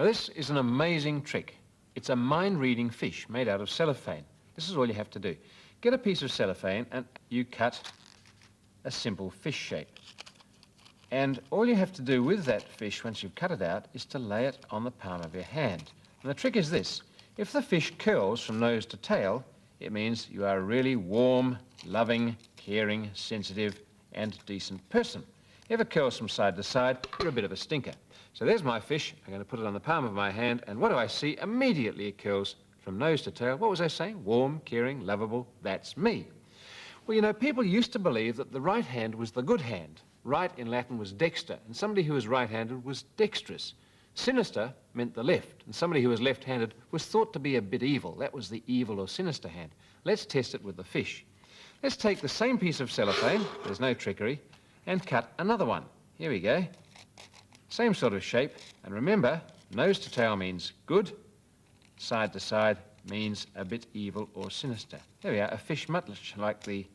this is an amazing trick. It's a mind-reading fish made out of cellophane. This is all you have to do. Get a piece of cellophane and you cut a simple fish shape. And all you have to do with that fish, once you've cut it out, is to lay it on the palm of your hand. And the trick is this. If the fish curls from nose to tail, it means you are a really warm, loving, caring, sensitive, and decent person. If it curls from side to side, you're a bit of a stinker. So there's my fish. I'm going to put it on the palm of my hand, and what do I see? Immediately it curls from nose to tail. What was I saying? Warm, caring, lovable. That's me. Well, you know, people used to believe that the right hand was the good hand. Right in Latin was dexter, and somebody who was right-handed was dexterous. Sinister meant the left, and somebody who was left-handed was thought to be a bit evil. That was the evil or sinister hand. Let's test it with the fish. Let's take the same piece of cellophane, there's no trickery, and cut another one. Here we go. Same sort of shape, and remember, nose to tail means good, side to side means a bit evil or sinister. There we are, a fish much like the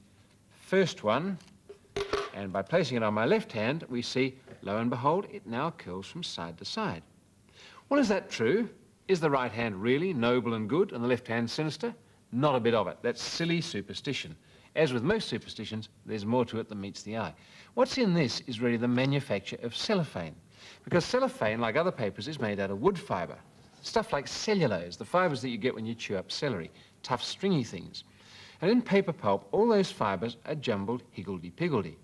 first one, and by placing it on my left hand, we see, lo and behold, it now curls from side to side. Well, is that true? Is the right hand really noble and good and the left hand sinister? Not a bit of it. That's silly superstition. As with most superstitions, there's more to it than meets the eye. What's in this is really the manufacture of cellophane, because cellophane, like other papers, is made out of wood fibre. Stuff like cellulose, the fibres that you get when you chew up celery, tough, stringy things. And in paper pulp, all those fibres are jumbled higgledy-piggledy.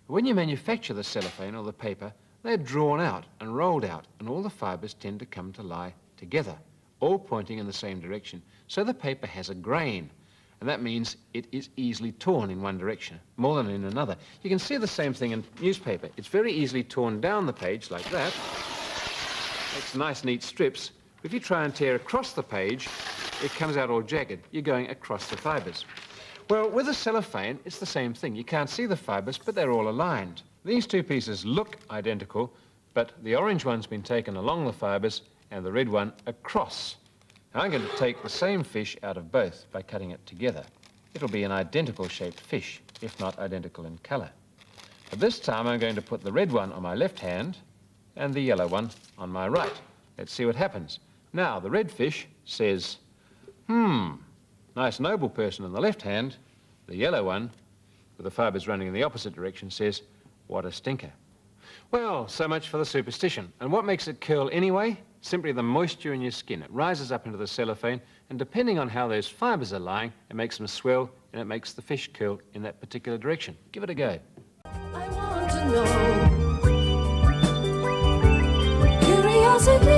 But when you manufacture the cellophane or the paper, they're drawn out and rolled out, and all the fibres tend to come to lie together, all pointing in the same direction. So the paper has a grain, and that means it is easily torn in one direction, more than in another. You can see the same thing in newspaper. It's very easily torn down the page like that. Makes nice, neat strips. If you try and tear across the page, it comes out all jagged. You're going across the fibres. Well, with a cellophane, it's the same thing. You can't see the fibres, but they're all aligned. These two pieces look identical, but the orange one's been taken along the fibres and the red one across. Now, I'm going to take the same fish out of both by cutting it together. It'll be an identical shaped fish, if not identical in colour. But this time I'm going to put the red one on my left hand and the yellow one on my right. Let's see what happens. Now, the red fish says, nice noble person on the left hand. The yellow one, with the fibres running in the opposite direction, says, what a stinker. Well, so much for the superstition. And what makes it curl anyway? Simply the moisture in your skin. It rises up into the cellophane, and depending on how those fibres are lying, it makes them swell, and it makes the fish curl in that particular direction. Give it a go. I want to know. Curiosity.